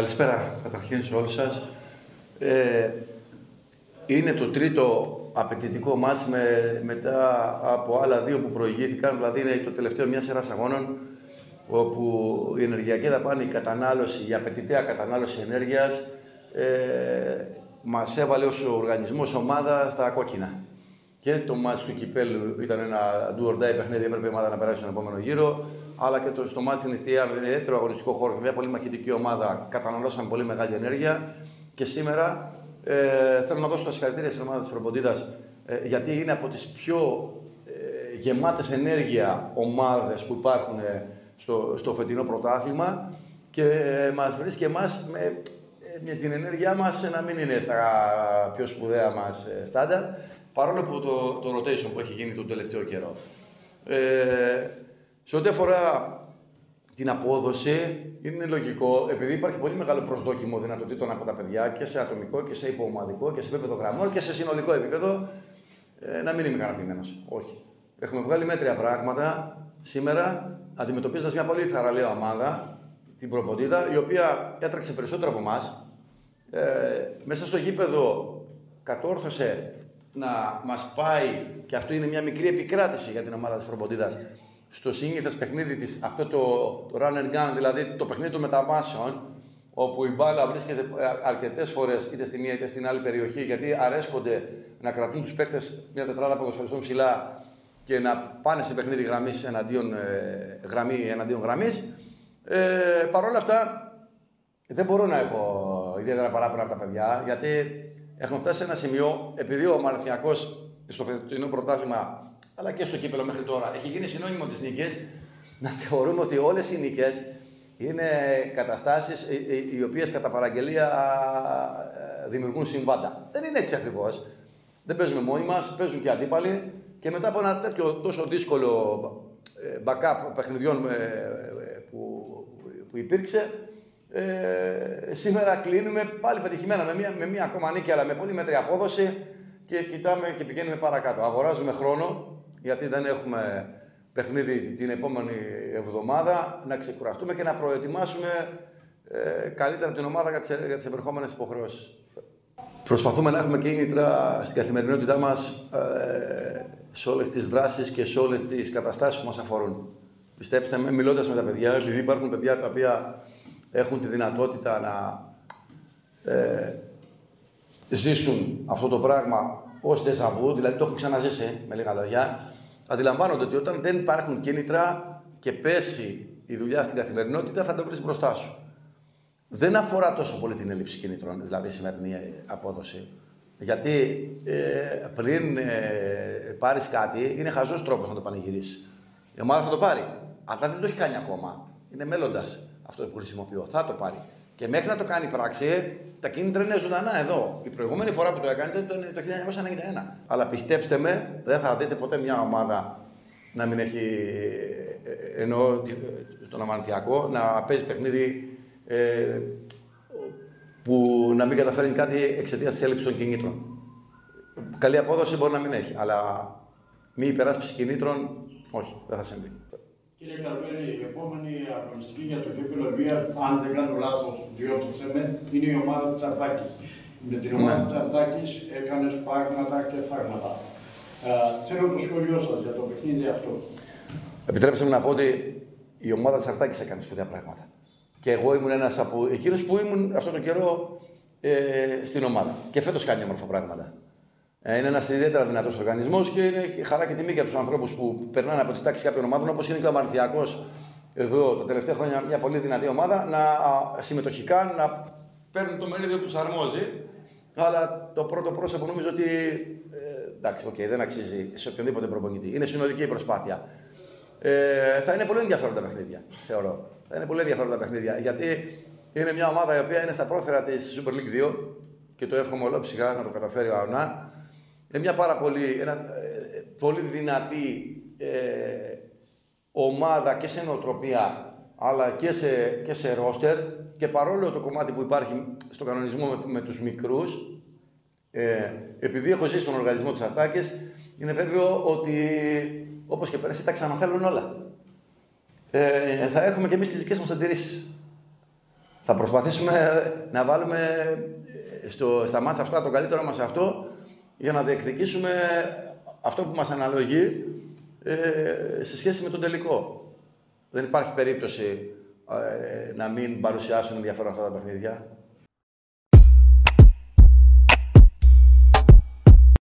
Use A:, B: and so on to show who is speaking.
A: Καλησπέρα καταρχήν σε όλους σας. Είναι το τρίτο απαιτητικό μάτς μετά από άλλα δύο που προηγήθηκαν, δηλαδή είναι το τελευταίο μια σειράς αγώνων όπου η ενεργειακή δαπάνη, η κατανάλωση, η απαιτητέα κατανάλωση ενέργειας μας έβαλε ως οργανισμός ομάδα στα κόκκινα. Και το μάτς του Κυπέλλου ήταν ένα do or die παιχνίδι, έπρεπε η ομάδα να περάσει στον επόμενο γύρο. Αλλά και στο μάτς στην Ιστία, με ιδιαίτερο αγωνιστικό χώρο, μια πολύ μαχητική ομάδα, καταναλώσαμε πολύ μεγάλη ενέργεια. Και σήμερα θέλω να δώσω τα συγχαρητήρια στην ομάδα της Προποντίδας, γιατί είναι από τις πιο γεμάτες ενέργεια ομάδες που υπάρχουν στο φετινό πρωτάθλημα και μας βρίσκει εμάς με την ενέργειά μας να μην είναι στα πιο σπουδαία μας στάνταρ, παρόλο που το rotation που έχει γίνει τον τελευταίο καιρό. Σε ό,τι αφορά την απόδοση, είναι λογικό, επειδή υπάρχει πολύ μεγάλο προσδόκιμο δυνατοτήτων από τα παιδιά και σε ατομικό και σε υποομαδικό και σε επίπεδο γραμμών και σε συνολικό επίπεδο, να μην είμαι ικανοποιημένος. Όχι. Έχουμε βγάλει μέτρια πράγματα σήμερα, αντιμετωπίζοντας μια πολύ θαραλέα ομάδα, την Προποντίδα, η οποία έτρεξε περισσότερο από εμάς. Μέσα στο γήπεδο κατόρθωσε να μας πάει, και αυτό είναι μια μικρή επικράτηση για την ομάδα της Προποντίδας, στο σύνηθες παιχνίδι της, αυτό το run and gun, δηλαδή το παιχνίδι των μεταβάσεων, όπου η μπάλα βρίσκεται αρκετές φορές είτε στη μία είτε στην άλλη περιοχή, γιατί αρέσκονται να κρατούν τους παίκτες μια τετράδα ποδοσφαιριστών ψηλά και να πάνε σε παιχνίδι γραμμής εναντίον γραμμής. Παρ' όλα αυτά, δεν μπορώ να έχω ιδιαίτερα παράπονα από τα παιδιά, γιατί έχουμε φτάσει σε ένα σημείο, επειδή ο Παναθηναϊκός στο φετινό πρωτάθλημα αλλά και στο κύπελλο μέχρι τώρα έχει γίνει συνώνυμο της νίκης, να θεωρούμε ότι όλες οι νίκες είναι καταστάσεις οι οποίες κατά παραγγελία δημιουργούν συμβάντα. Δεν είναι έτσι ακριβώς. Δεν παίζουμε μόνοι μας, παίζουν και αντίπαλοι και μετά από ένα τέτοιο τόσο δύσκολο backup παιχνιδιών που υπήρξε, σήμερα κλείνουμε πάλι πετυχημένα με μία ακόμα νίκη, αλλά με πολύ μέτρη απόδοση και κοιτάμε και πηγαίνουμε παρακάτω. Αγοράζουμε χρόνο, γιατί δεν έχουμε παιχνίδι την επόμενη εβδομάδα, να ξεκουραστούμε και να προετοιμάσουμε καλύτερα την ομάδα για τις επερχόμενες υποχρεώσεις. Προσπαθούμε να έχουμε κίνητρα στην καθημερινότητά μας σε όλες τις δράσεις και σε όλες τις καταστάσεις που μας αφορούν. Πιστέψτε με, μιλώντας με τα παιδιά, επειδή υπάρχουν παιδιά τα οποία έχουν τη δυνατότητα να ζήσουν αυτό το πράγμα ως ντεζαβού, δηλαδή το έχουν ξαναζήσει, με λίγα λόγια, αντιλαμβάνονται ότι όταν δεν υπάρχουν κίνητρα και πέσει η δουλειά στην καθημερινότητα, θα το βρεις μπροστά σου. Δεν αφορά τόσο πολύ την έλλειψη κίνητρων, δηλαδή η σημερινή απόδοση. Γιατί πριν πάρεις κάτι, είναι χαζός τρόπος να το πανηγυρίσεις. Η ομάδα θα το πάρει, αλλά δεν το έχει κάνει ακόμα. Είναι μέλλοντας αυτό που χρησιμοποιώ. Θα το πάρει. Και μέχρι να το κάνει πράξη, τα κίνητρα είναι ζωντανά εδώ. Η προηγούμενη φορά που το έκανε ήταν το 1991. Αλλά πιστέψτε με, δεν θα δείτε ποτέ μια ομάδα να μην έχει, εννοώ στον Αμανθιακό, να παίζει παιχνίδι που να μην καταφέρει κάτι εξαιτίας της έλλειψης των κινήτρων. Καλή απόδοση μπορεί να μην έχει, αλλά μη υπεράσπιση κινήτρων, όχι, δεν θα συμβεί.
B: Κύριε Καρπέρη, η επόμενη αγωνιστική για το κύπελλο, αν δεν κάνω λάθος, διόρθωσε με, είναι η ομάδα της Αρτάκης. Με την ομάδα της Αρτάκης έκανες πράγματα και θαύματα. Θέλω το σχόλιο σας για το παιχνίδι αυτό.
A: Επιτρέψτε μου να πω ότι η ομάδα της Αρτάκης έκανε σπουδαία πράγματα. Και εγώ ήμουν ένας από εκείνους που ήμουν αυτόν τον καιρό στην ομάδα. Και φέτος κάνει όμορφα πράγματα. Είναι ένας ιδιαίτερα δυνατός οργανισμός και είναι χαρά και τιμή για τους ανθρώπους που περνάνε από τις τάξεις κάποιων ομάδων, όπως είναι και ο Παναθηναϊκός εδώ τα τελευταία χρόνια, μια πολύ δυνατή ομάδα, να συμμετοχικά να παίρνουν το μερίδιο που τους αρμόζει. Αλλά το πρώτο πρόσωπο νομίζω ότι εντάξει, δεν αξίζει σε οποιονδήποτε προπονητή. Είναι συνολική η προσπάθεια. Θα είναι πολύ ενδιαφέροντα παιχνίδια, θεωρώ. Θα είναι πολύ ενδιαφέροντα παιχνίδια, γιατί είναι μια ομάδα η οποία είναι στα πρόθυρα της Super League 2 και το εύχομαι ολόψυχα να το καταφέρει ο ΑΟΝΑ. Είναι μια πολύ δυνατή ομάδα και σε νοοτροπία, αλλά και σε ρόστερ, και παρόλο το κομμάτι που υπάρχει στο κανονισμό με τους μικρούς, επειδή έχω ζήσει στον οργανισμό της Αρτάκης, είναι βέβαιο ότι όπως και πέρυσι τα ξαναθέλουν όλα. Θα έχουμε και εμείς τις δικές μας αντιρρήσεις. Θα προσπαθήσουμε να βάλουμε στα μάτσα αυτά το καλύτερο μας αυτό για να διεκδικήσουμε αυτό που μας αναλογεί σε σχέση με τον τελικό. Δεν υπάρχει περίπτωση να μην παρουσιάσουν ενδιαφέρον αυτά τα παιχνίδια.